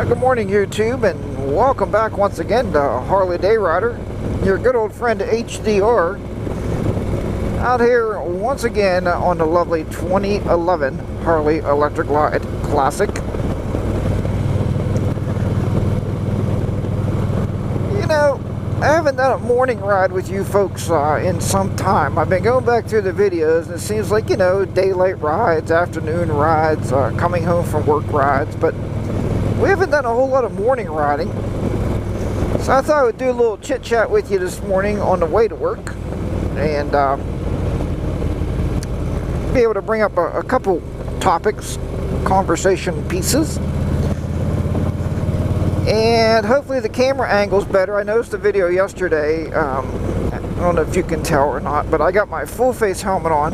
Good morning, YouTube, and welcome back once again to Harley Day Rider, your good old friend HDR, out here once again on the lovely 2011 Harley Electric Glide Classic. You know, I haven't done a morning ride with you folks in some time. I've been going back through the videos, and it seems like, you know, daylight rides, afternoon rides, coming home from work rides, but we haven't done a whole lot of morning riding. So I thought I would do a little chit chat with you this morning on the way to work, and be able to bring up a couple topics, conversation pieces. And hopefully the camera angle's better. I noticed the video yesterday, I don't know if you can tell or not, but I got my full face helmet on.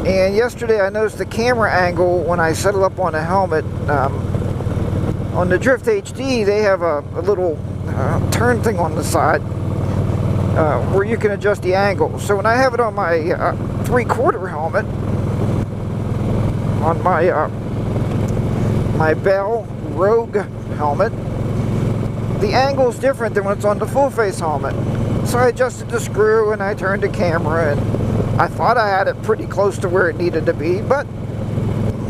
And yesterday I noticed the camera angle when I set it up on the helmet. On the Drift HD, they have a little turn thing on the side where you can adjust the angle. So when I have it on my 3/4 helmet, on my my Bell Rogue helmet, the angle is different than when it's on the full face helmet. So I adjusted the screw and I turned the camera, and I thought I had it pretty close to where it needed to be, but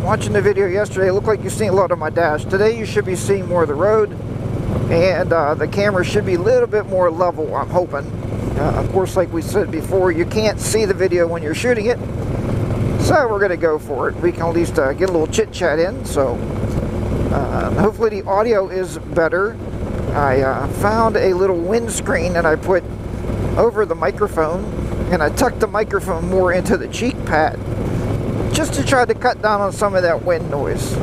watching the video yesterday, it looked like you're seeing a lot of my dash. Today you should be seeing more of the road, and the camera should be a little bit more level, I'm hoping. Of course, like we said before, you can't see the video when you're shooting it, so we're going to go for it. We can at least get a little chit chat in, so hopefully the audio is better. I found a little windscreen that I put over the microphone, and I tucked the microphone more into the cheek pad just to try to cut down on some of that wind noise.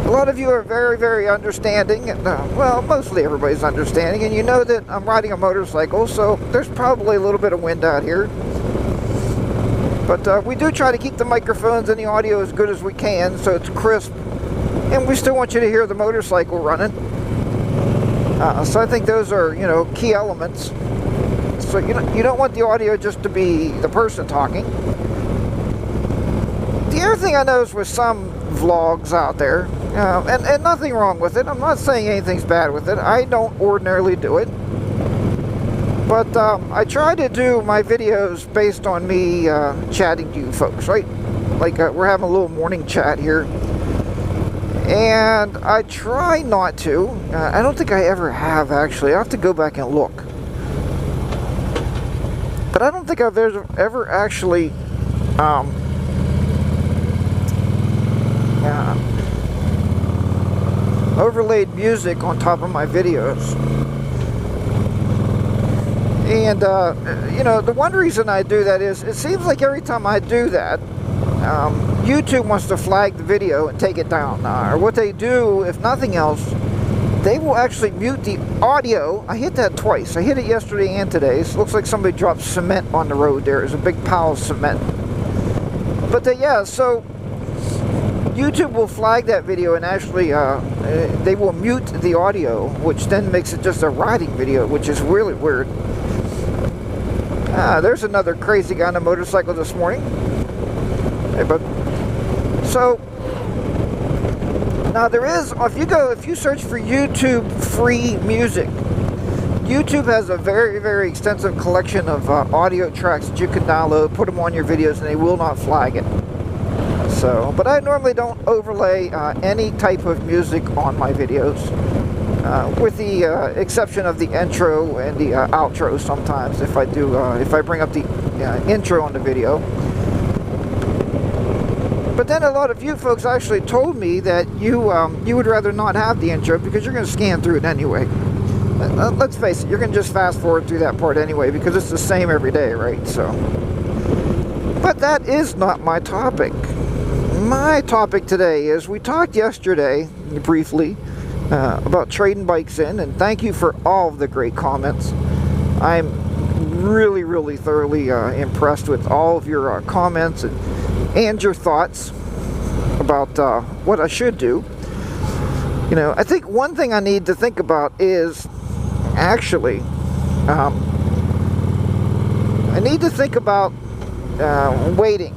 A lot of you are very, very understanding, and well, mostly everybody's understanding, and you know that I'm riding a motorcycle, so there's probably a little bit of wind out here. But we do try to keep the microphones and the audio as good as we can, so it's crisp, and we still want you to hear the motorcycle running. So I think those are, you know, key elements. So you don't want the audio just to be the person talking. The other thing I noticed with some vlogs out there, and nothing wrong with it, I'm not saying anything's bad with it, I don't ordinarily do it, but I try to do my videos based on me chatting to you folks, right? Like we're having a little morning chat here, and I try not to, I don't think I ever have actually, I have to go back and look. But I don't think I've ever actually overlaid music on top of my videos. And you know, the one reason I do that is it seems like every time I do that, YouTube wants to flag the video and take it down. Or what they do, if nothing else, they will actually mute the audio. I hit that twice. I hit it yesterday and today. So it looks like somebody dropped cement on the road there. There's a big pile of cement. But yeah, so YouTube will flag that video and actually they will mute the audio, which then makes it just a riding video, which is really weird. There's another crazy guy on a motorcycle this morning. Hey, bud. So now there is, if you search for YouTube free music, YouTube has a very, very extensive collection of audio tracks that you can download, put them on your videos, and they will not flag it. So, but I normally don't overlay any type of music on my videos, with the exception of the intro and the outro sometimes, if I do, if I bring up the intro on the video. But then a lot of you folks actually told me that you would rather not have the intro because you're going to scan through it anyway. Let's face it, you're going to just fast forward through that part anyway because it's the same every day, right? So, but that is not my topic. My topic today is, we talked yesterday briefly about trading bikes in, and thank you for all of the great comments. I'm really, really thoroughly impressed with all of your comments and your thoughts about what I should do. You know, I think one thing I need to think about is actually I need to think about waiting.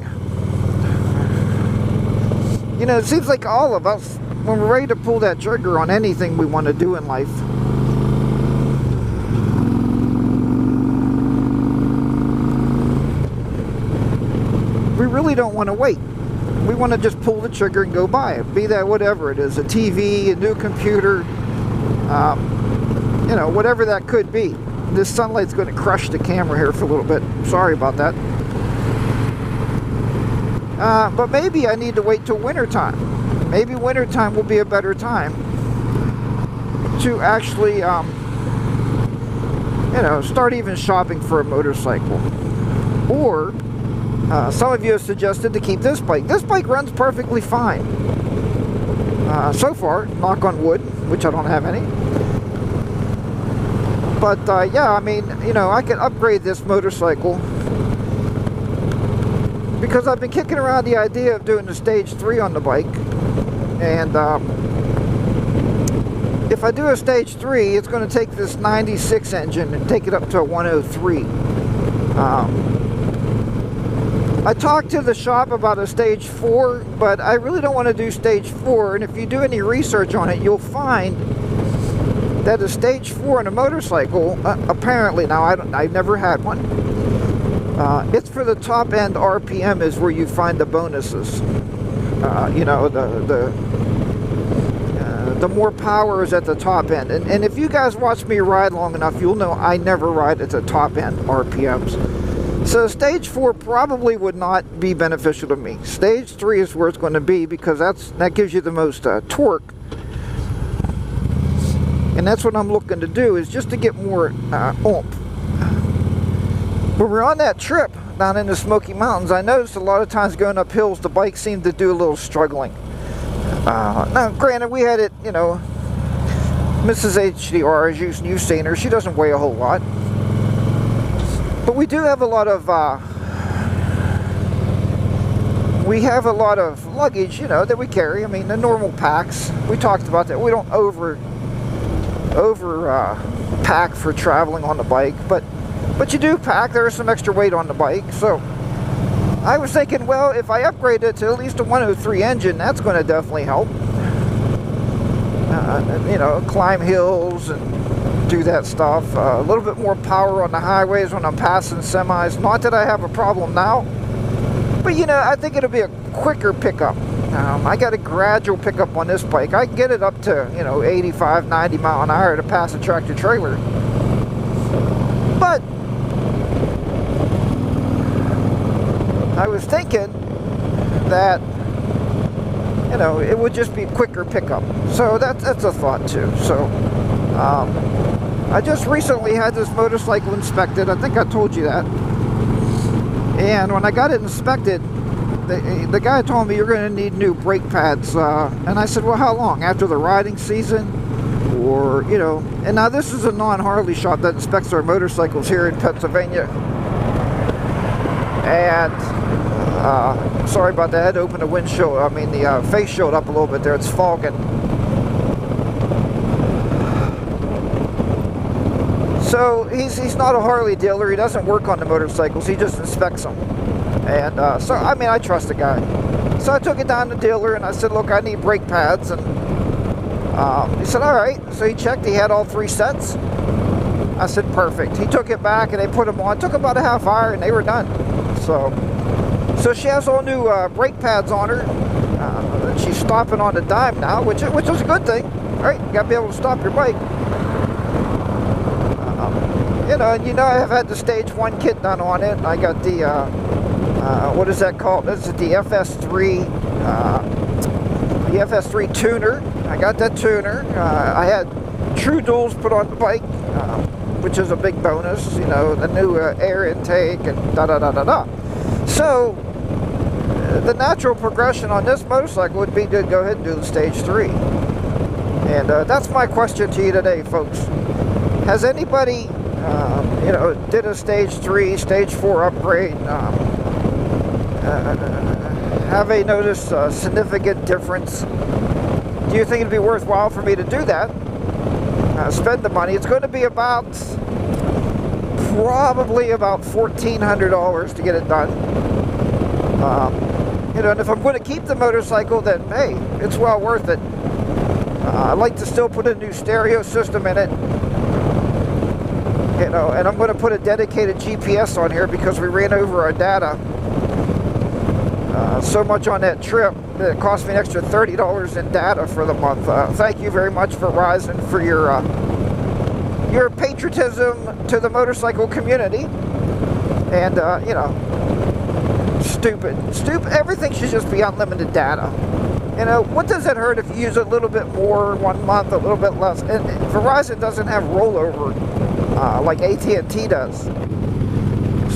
You know, it seems like all of us when we're ready to pull that trigger on anything we want to do in life, we really don't want to wait. We want to just pull the trigger and go buy it. Be that whatever it is, a TV, a new computer, you know, whatever that could be. This sunlight's going to crush the camera here for a little bit. Sorry about that. But maybe I need to wait till wintertime. Maybe wintertime will be a better time to actually, you know, start even shopping for a motorcycle. Or, some of you have suggested to keep this bike. This bike runs perfectly fine. So far, knock on wood, which I don't have any. But, yeah, I mean, you know, I could upgrade this motorcycle because I've been kicking around the idea of doing the stage 3 on the bike. And if I do a stage 3, it's going to take this 96 engine and take it up to a 103. I talked to the shop about a stage 4, but I really don't want to do stage 4. And if you do any research on it, you'll find that a stage 4 on a motorcycle, apparently, now I've never had one, it's for the top end RPM is where you find the bonuses. You know, the more power is at the top end. And if you guys watch me ride long enough, you'll know I never ride at the top end RPMs. So stage 4 probably would not be beneficial to me. Stage 3 is where it's going to be because that gives you the most torque. And that's what I'm looking to do, is just to get more oomph. When we're on that trip down in the Smoky Mountains, I noticed a lot of times going up hills, the bike seemed to do a little struggling. Now, granted, we had it, you know, Mrs. HDR, as you've seen her, she doesn't weigh a whole lot. But we do have a lot of, luggage, you know, that we carry. I mean, the normal packs, we talked about that. We don't over pack for traveling on the bike, but you do pack. There is some extra weight on the bike. So I was thinking, well, if I upgrade it to at least a 103 engine, that's going to definitely help. You know, climb hills and do that stuff. A little bit more power on the highways when I'm passing semis. Not that I have a problem now, but you know, I think it'll be a quicker pickup. I got a gradual pickup on this bike. I can get it up to, you know, 85, 90 mile an hour to pass a tractor trailer. But I was thinking that, you know, it would just be a quicker pickup. So that's a thought too. So I just recently had this motorcycle inspected. I think I told you that. And when I got it inspected, the guy told me you're going to need new brake pads. And I said, well, how long? After the riding season? Or, you know, and now this is a non-Harley shop that inspects our motorcycles here in Pennsylvania. And, sorry about that, I had to open the windshield, I mean the face shield up a little bit there, it's fogging. So, he's not a Harley dealer, he doesn't work on the motorcycles, he just inspects them. And, so, I mean, I trust the guy. So I took it down to the dealer and I said, look, I need brake pads, and he said, all right. So he checked, he had all 3 sets. I said, perfect. He took it back and they put them on. It took about a half hour and they were done. So she has all new brake pads on her. She's stopping on the dime now, which is a good thing, right? You gotta be able to stop your bike. You know, and I have had the stage 1 kit done on it. I got the what is that called? This is the FS3. The FS3 tuner. I got that tuner. I had True Duals put on the bike, which is a big bonus. You know, the new air intake and da-da-da-da-da. So, the natural progression on this motorcycle would be to go ahead and do the stage 3. And that's my question to you today, folks. Has anybody, you know, did a stage 3, stage 4 upgrade? Have they noticed a significant difference? Do you think it'd be worthwhile for me to do that? Spend the money. It's going to be about, probably about $1,400 to get it done. You know, and if I'm going to keep the motorcycle, then hey, it's well worth it. I'd like to still put a new stereo system in it. You know, and I'm going to put a dedicated GPS on here because we ran over our data so much on that trip that it cost me an extra $30 in data for the month. Thank you very much, Verizon, for your patriotism to the motorcycle community. And you know, stupid. Everything should just be unlimited data. You know, what does it hurt if you use a little bit more one month, a little bit less? And Verizon doesn't have rollover like AT&T does.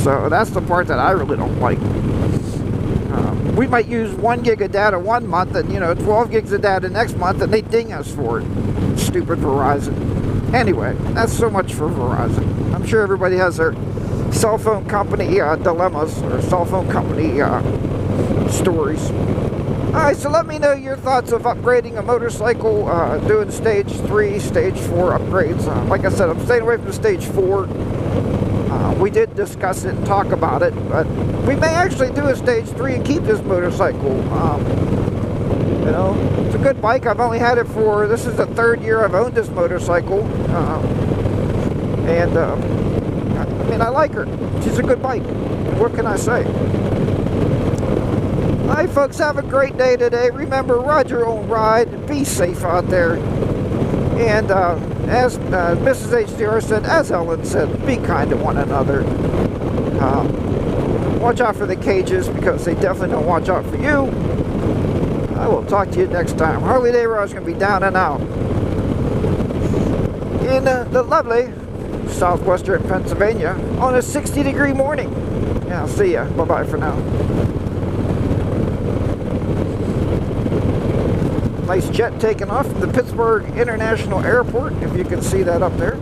So that's the part that I really don't like. We might use 1 gig of data one month and, you know, 12 gigs of data next month, and they ding us for it. Stupid Verizon. Anyway, that's so much for Verizon. I'm sure everybody has their cell phone company dilemmas or cell phone company stories. Alright, so let me know your thoughts of upgrading a motorcycle, doing stage 3, stage 4 upgrades. Like I said, I'm staying away from stage 4. We did discuss it and talk about it, but we may actually do a stage 3 and keep this motorcycle. You know, it's a good bike. I've only had it for, this is the 3rd year I've owned this motorcycle. And I mean, I like her. She's a good bike. What can I say? Alright, folks, have a great day today. Remember, ride your own ride. Be safe out there. And as Mrs. HDR said, as Ellen said, be kind to one another. Watch out for the cages because they definitely don't watch out for you. I will talk to you next time. Harley Davidson is going to be down and out in the lovely southwestern Pennsylvania on a 60-degree morning. Yeah, I'll see ya. Bye-bye for now. Nice jet taking off from the Pittsburgh International Airport, if you can see that up there.